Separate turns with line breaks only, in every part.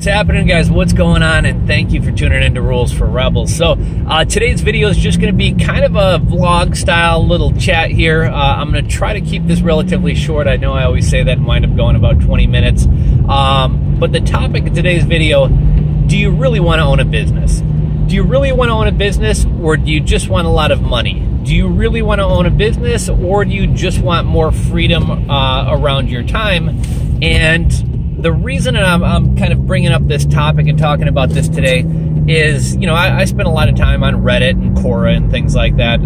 What's happening, guys? What's going on? And thank you for tuning into Rules for Rebels. So today's video is just going to be kind of a vlog style little chat here. I'm going to try to keep this relatively short. I know I always say that and wind up going about 20 minutes. But the topic of today's video, do you really want to own a business? Do you really want to own a business, or do you just want a lot of money? Do you really want to own a business, or do you just want more freedom around your time? And the reason I'm kind of bringing up this topic and talking about this today is, you know, I spend a lot of time on Reddit and Quora and things like that,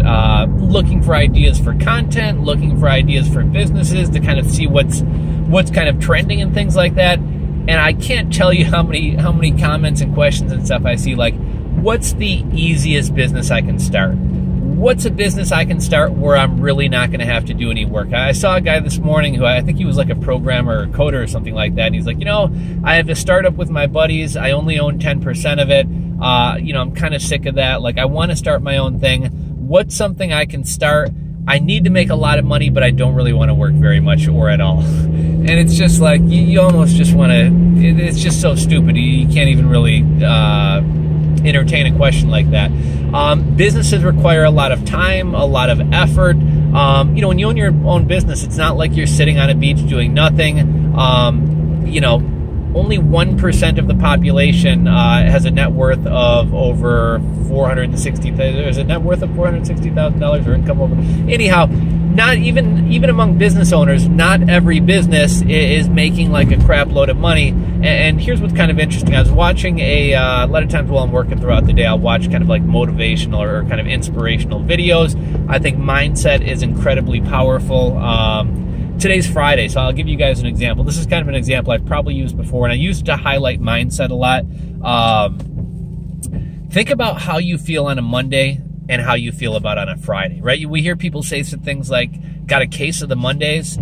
looking for ideas for content, looking for ideas for businesses to kind of see what's kind of trending and things like that. And I can't tell you how many comments and questions and stuff I see, like, what's the easiest business I can start? What's a business I can start where I'm really not going to have to do any work? I saw a guy this morning who I think he was like a programmer or coder or something like that. And he's like, you know, I have a startup with my buddies. I only own 10% of it. You know, I'm kind of sick of that. Like, I want to start my own thing. What's something I can start? I need to make a lot of money, but I don't really want to work very much or at all. And it's just like, you almost just want to, it's just so stupid. You can't even really entertain a question like that. Businesses require a lot of time, a lot of effort. You know, when you own your own business, it's not like you're sitting on a beach doing nothing. You know, only 1% of the population has a net worth of over $460,000. There's a net worth of $460,000 or income over. Anyhow, not even among business owners, not every business is making like a crap load of money. And here's what's kind of interesting. I was watching a lot of times while I'm working throughout the day, I'll watch kind of like motivational or kind of inspirational videos. I think mindset is incredibly powerful. Today's Friday, so I'll give you guys an example. This is kind of an example I've probably used before, and I used to highlight mindset a lot. Think about how you feel on a Monday and how you feel about on a Friday, right? We hear people say some things like, got a case of the Mondays.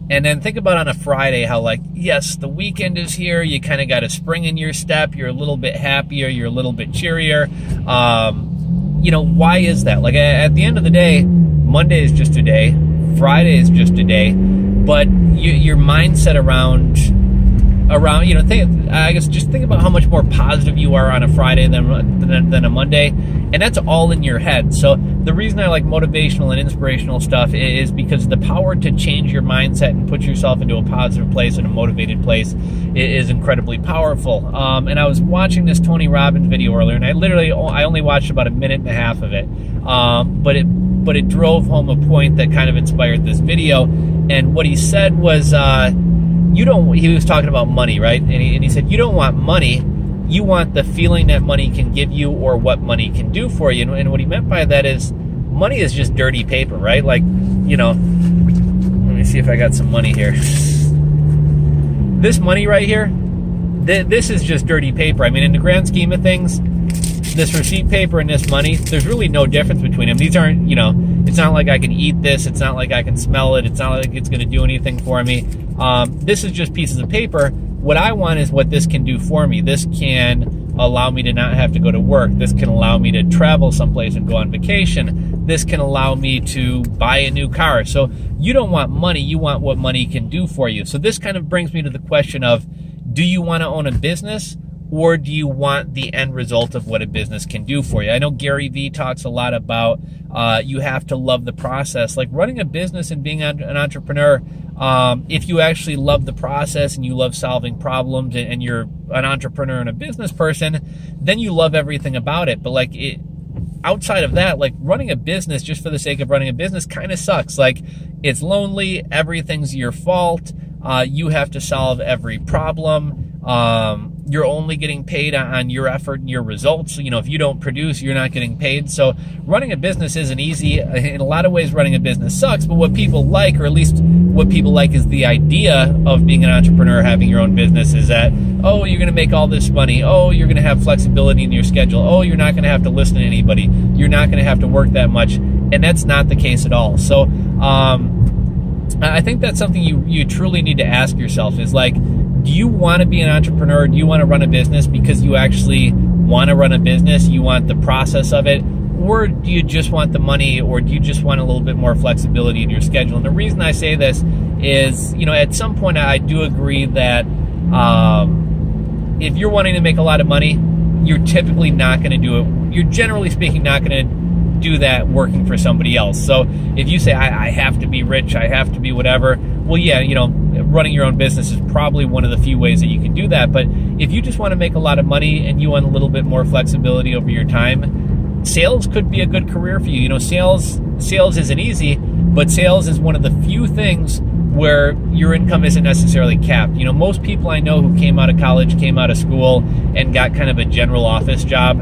And then think about on a Friday how, like, yes, the weekend is here. You kind of got a spring in your step. You're a little bit happier. You're a little bit cheerier. You know, why is that? Like, at the end of the day, Monday is just a day. Friday is just a day. But your mindset around, you know, I guess just think about how much more positive you are on a Friday than a Monday, and that's all in your head. So the reason I like motivational and inspirational stuff is because the power to change your mindset and put yourself into a positive place and a motivated place is incredibly powerful. And I was watching this Tony Robbins video earlier, and I only watched about a minute and a half of it, but it drove home a point that kind of inspired this video. And what he said was, he was talking about money, right? And he said, you don't want money, you want the feeling that money can give you or what money can do for you. And what he meant by that is, money is just dirty paper, right? Like, you know, let me see if I got some money here. This money right here, this is just dirty paper. I mean, in the grand scheme of things, this receipt paper and this money, there's really no difference between them. These aren't, you know, it's not like I can eat this. It's not like I can smell it. It's not like it's going to do anything for me. This is just pieces of paper. What I want is what this can do for me. This can allow me to not have to go to work. This can allow me to travel someplace and go on vacation. This can allow me to buy a new car. So you don't want money. You want what money can do for you. So this kind of brings me to the question of, do you want to own a business, or do you want the end result of what a business can do for you? I know Gary Vee talks a lot about you have to love the process. Like, running a business and being an entrepreneur, if you actually love the process and you love solving problems and you're an entrepreneur and a business person, then you love everything about it. But like, outside of that, like, running a business just for the sake of running a business kind of sucks. Like, it's lonely. Everything's your fault. You have to solve every problem. You're only getting paid on your effort and your results. You know, if you don't produce, you're not getting paid. So running a business isn't easy. In a lot of ways, running a business sucks. But what people like, or at least what people like, is the idea of being an entrepreneur, having your own business, is that, oh, you're going to make all this money. Oh, you're going to have flexibility in your schedule. Oh, you're not going to have to listen to anybody. You're not going to have to work that much. And that's not the case at all. So I think that's something you truly need to ask yourself, is like, do you want to be an entrepreneur? Do you want to run a business because you actually want to run a business? You want the process of it? Or do you just want the money, or do you just want a little bit more flexibility in your schedule? And the reason I say this is, you know, at some point I do agree that if you're wanting to make a lot of money, you're typically not going to do it. You're generally speaking not going to do that working for somebody else. So if you say, I have to be rich, I have to be whatever, well, yeah, you know, running your own business is probably one of the few ways that you can do that. But if you just want to make a lot of money and you want a little bit more flexibility over your time, sales could be a good career for you. You know, sales isn't easy, but sales is one of the few things where your income isn't necessarily capped. You know, most people I know who came out of college, came out of school, and got kind of a general office job,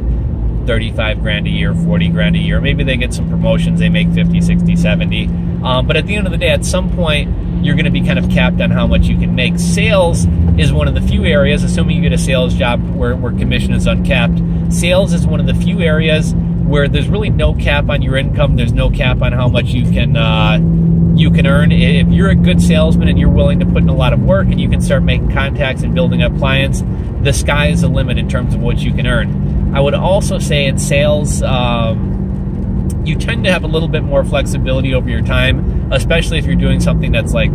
35 grand a year, 40 grand a year. Maybe they get some promotions, they make 50, 60, 70. But at the end of the day, at some point, you're going to be kind of capped on how much you can make. Sales is one of the few areas, assuming you get a sales job where commission is uncapped, sales is one of the few areas where there's really no cap on your income. There's no cap on how much you can earn. If you're a good salesman and you're willing to put in a lot of work and you can start making contacts and building up clients, the sky is the limit in terms of what you can earn. I would also say in sales, you tend to have a little bit more flexibility over your time, especially if you're doing something that's like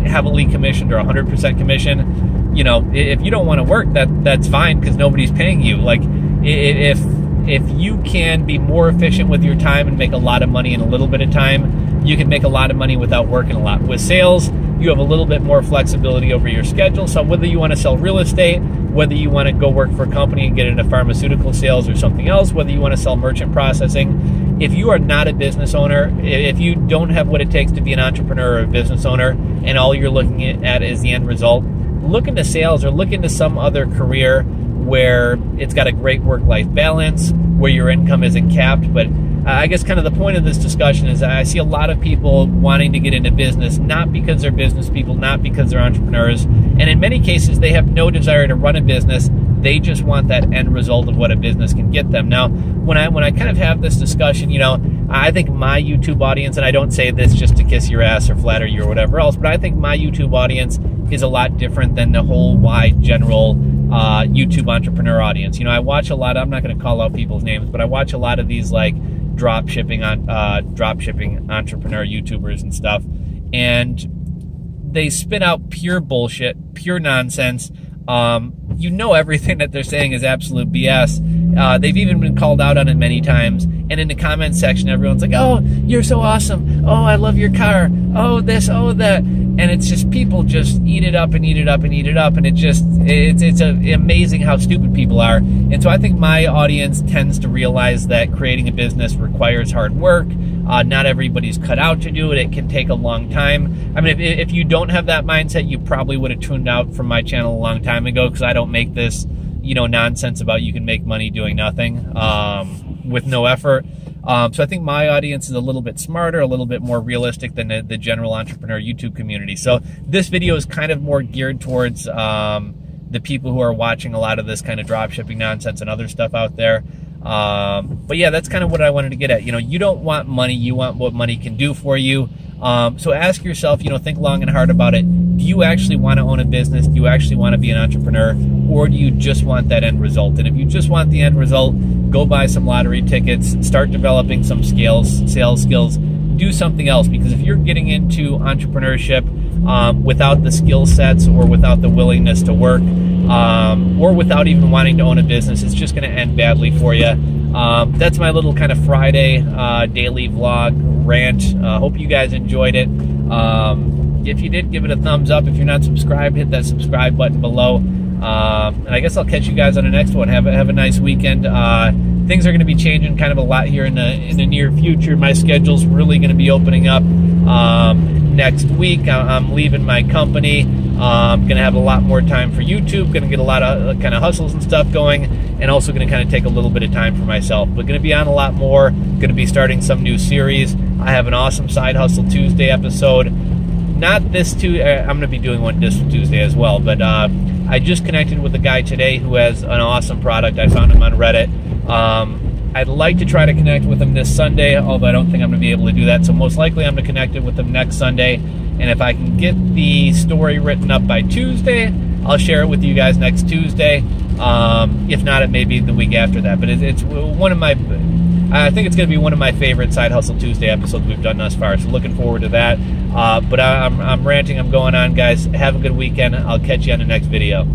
heavily commissioned or 100% commission. You know, if you don't want to work, that's fine because nobody's paying you. Like if you can be more efficient with your time and make a lot of money in a little bit of time, you can make a lot of money without working a lot. With sales, you have a little bit more flexibility over your schedule. So whether you want to sell real estate, whether you want to go work for a company and get into pharmaceutical sales or something else, whether you want to sell merchant processing, if you are not a business owner, if you don't have what it takes to be an entrepreneur or a business owner, and all you're looking at is the end result, look into sales or look into some other career where it's got a great work-life balance, where your income isn't capped. But I guess kind of the point of this discussion is I see a lot of people wanting to get into business, not because they're business people, not because they're entrepreneurs, and in many cases they have no desire to run a business. They just want that end result of what a business can get them. Now, when I kind of have this discussion, you know, I think my YouTube audience, and I don't say this just to kiss your ass or flatter you or whatever else, but I think my YouTube audience is a lot different than the whole wide general YouTube entrepreneur audience. You know, I watch a lot, I'm not going to call out people's names, but I watch a lot of these like drop shipping entrepreneur YouTubers and stuff, and they spit out pure bullshit, pure nonsense. You know, everything that they're saying is absolute BS. They've even been called out on it many times. And in the comment section, everyone's like, oh, you're so awesome. Oh, I love your car. Oh, this, oh, that. And it's just people just eat it up and eat it up and eat it up. And it's amazing how stupid people are. And so I think my audience tends to realize that creating a business requires hard work. Not everybody's cut out to do it. It can take a long time. I mean, if you don't have that mindset, you probably would have tuned out from my channel a long time ago, because I don't make this, you know, nonsense about you can make money doing nothing with no effort. So I think my audience is a little bit smarter, a little bit more realistic than the general entrepreneur YouTube community. So this video is kind of more geared towards the people who are watching a lot of this kind of drop shipping nonsense and other stuff out there. But yeah, that's kind of what I wanted to get at. You know, you don't want money, you want what money can do for you. So ask yourself, you know, think long and hard about it. Do you actually want to own a business? Do you actually want to be an entrepreneur? Or do you just want that end result? And if you just want the end result, go buy some lottery tickets, start developing some sales skills, do something else. Because if you're getting into entrepreneurship without the skill sets or without the willingness to work, or without even wanting to own a business, it's just going to end badly for you. That's my little kind of Friday daily vlog rant. Hope you guys enjoyed it. If you did, give it a thumbs up. If you're not subscribed, hit that subscribe button below. And I guess I'll catch you guys on the next one. Have a nice weekend. Things are going to be changing kind of a lot here in the near future. My schedule's really going to be opening up next week. I'm leaving my company. I'm going to have a lot more time for YouTube. Going to get a lot of kind of hustles and stuff going, and also going to kind of take a little bit of time for myself. But going to be on a lot more. Going to be starting some new series. I have an awesome Side Hustle Tuesday episode. Not this Tuesday. I'm going to be doing one this Tuesday as well. But I just connected with a guy today who has an awesome product. I found him on Reddit. I'd like to try to connect with him this Sunday, although I don't think I'm going to be able to do that. So most likely I'm going to connect with him next Sunday. And if I can get the story written up by Tuesday, I'll share it with you guys next Tuesday. If not, it may be the week after that. But it's one of my, I think it's going to be one of my favorite Side Hustle Tuesday episodes we've done thus far. So looking forward to that. But I'm ranting, I'm going on, guys. Have a good weekend. I'll catch you on the next video.